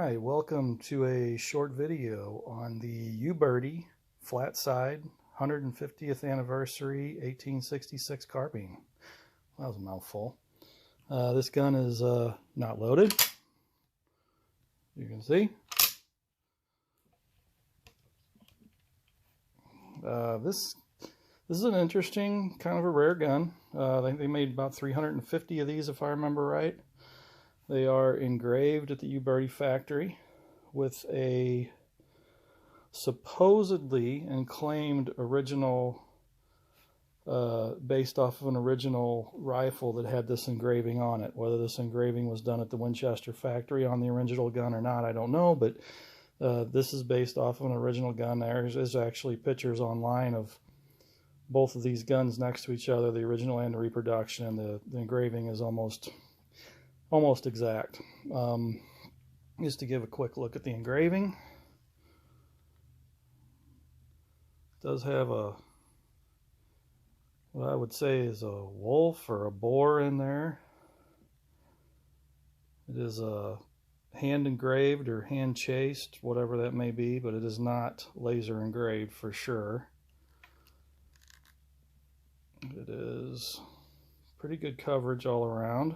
Alright, welcome to a short video on the Uberti Flatside 150th Anniversary 1866 Carbine. That was a mouthful. This gun is not loaded, you can see. This is an interesting, kind of a rare gun. I think they made about 350 of these if I remember right. They are engraved at the Uberti factory with a supposedly and claimed original, based off of an original rifle that had this engraving on it. Whether this engraving was done at the Winchester factory on the original gun or not, I don't know, but this is based off of an original gun. There is actually pictures online of both of these guns next to each other, the original and the reproduction, and the engraving is almost exact. Just to give a quick look at the engraving, it does have what I would say is a wolf or a boar in there. It is a hand engraved or hand chased, whatever that may be, but it is not laser engraved for sure. It is pretty good coverage all around.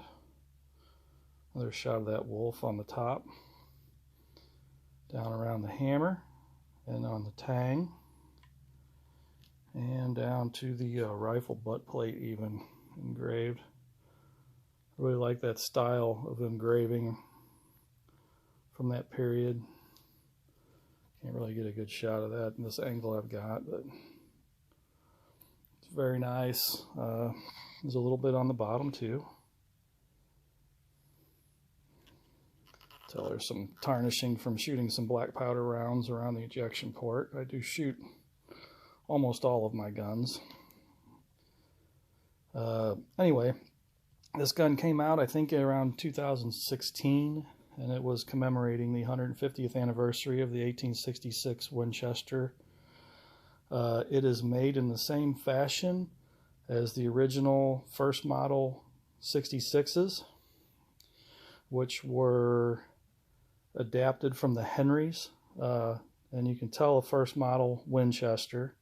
Another shot of that wolf on the top, down around the hammer and on the tang, and down to the rifle butt plate even engraved. I really like that style of engraving from that period. Can't really get a good shot of that in this angle I've got, but it's very nice. There's a little bit on the bottom too. So there's some tarnishing from shooting some black powder rounds around the ejection port. I do shoot almost all of my guns. Anyway, this gun came out I think around 2016, and it was commemorating the 150th anniversary of the 1866 Winchester. It is made in the same fashion as the original first model 66s, which were adapted from the Henrys, and you can tell a first model Winchester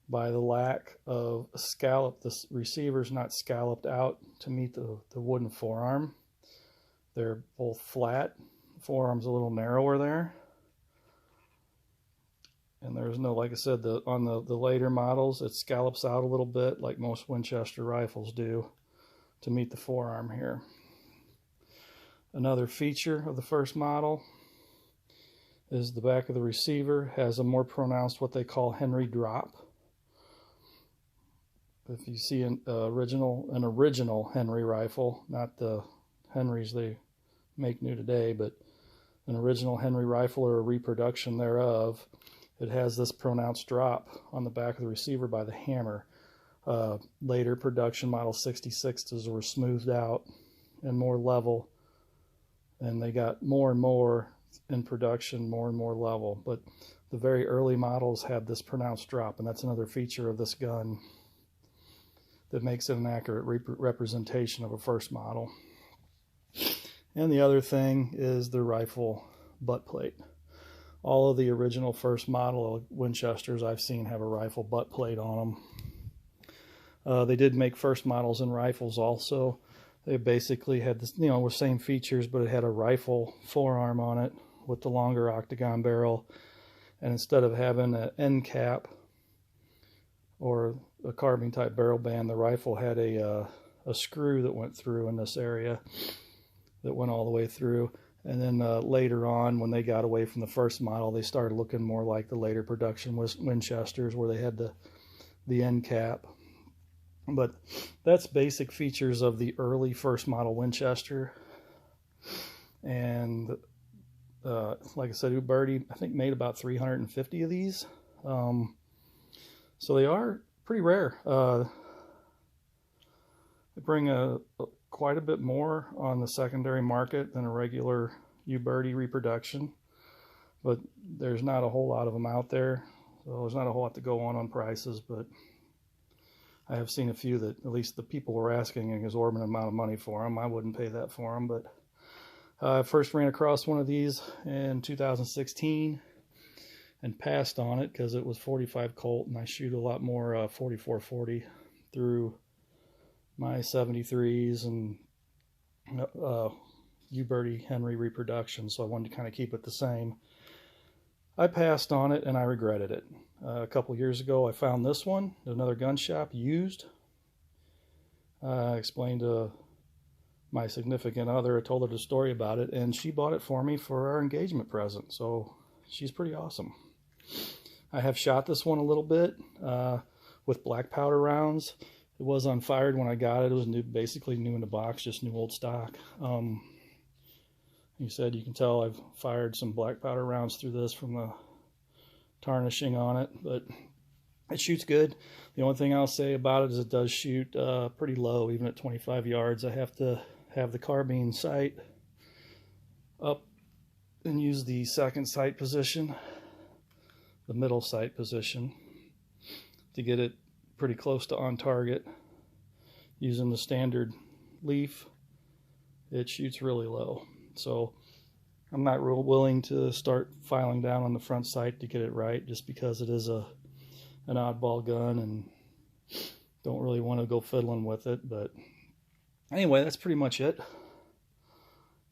by the lack of a scallop. The receiver's not scalloped out to meet the wooden forearm. They're both flat. The forearm's a little narrower there, and there's no, like I said, on the later models it scallops out a little bit like most Winchester rifles do to meet the forearm here. Another feature of the first model is the back of the receiver has a more pronounced what they call Henry drop. If you see an original Henry rifle, not the Henrys they make new today, but an original Henry rifle or a reproduction thereof, it has this pronounced drop on the back of the receiver by the hammer. Later production model 66s were smoothed out and more level, and they got more and more in production, more and more level. But the very early models had this pronounced drop, and that's another feature of this gun that makes it an accurate representation of a first model. And the other thing is the rifle butt plate. All of the original first model Winchesters I've seen have a rifle butt plate on them. They did make first models in rifles also. They basically had this, the same features, but it had a rifle forearm on it with the longer octagon barrel. And instead of having an end cap or a carbine type barrel band, the rifle had a screw that went through in this area that went all the way through. And then later on, when they got away from the first model, they started looking more like the later production Winchesters, where they had the end cap. But that's basic features of the early first model Winchester. And like I said, Uberti I think made about 350 of these. So they are pretty rare. They bring quite a bit more on the secondary market than a regular Uberti reproduction, but there's not a whole lot of them out there, so there's not a whole lot to go on prices. But I have seen a few that at least the people were asking an exorbitant amount of money for them. I wouldn't pay that for them, but I first ran across one of these in 2016 and passed on it because it was 45 Colt, and I shoot a lot more 4440 through my 73s and Uberti Henry reproduction, so I wanted to kind of keep it the same. I passed on it and I regretted it. A couple years ago I found this one at another gun shop used. I explained to my significant other, I told her the story about it, and she bought it for me for our engagement present, so she's pretty awesome. I have shot this one a little bit with black powder rounds. It was unfired when I got it. It was new, basically new in the box, just new old stock. He said you can tell I've fired some black powder rounds through this from the tarnishing on it, but it shoots good. The only thing I'll say about it is it does shoot pretty low, even at 25 yards. I have to have the carbine sight up and use the second sight position, the middle sight position, to get it pretty close to on target. Using the standard leaf, it shoots really low. So I'm not real willing to start filing down on the front sight to get it right, just because it is an oddball gun and don't really want to go fiddling with it. But anyway, that's pretty much it.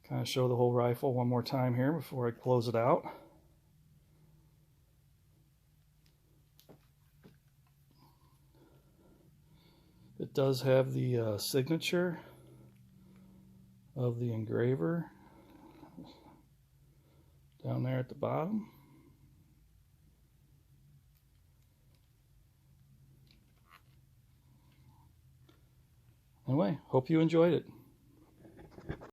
Kind of show the whole rifle one more time here before I close it out. It does have the signature of the engraver down there at the bottom. Anyway, hope you enjoyed it.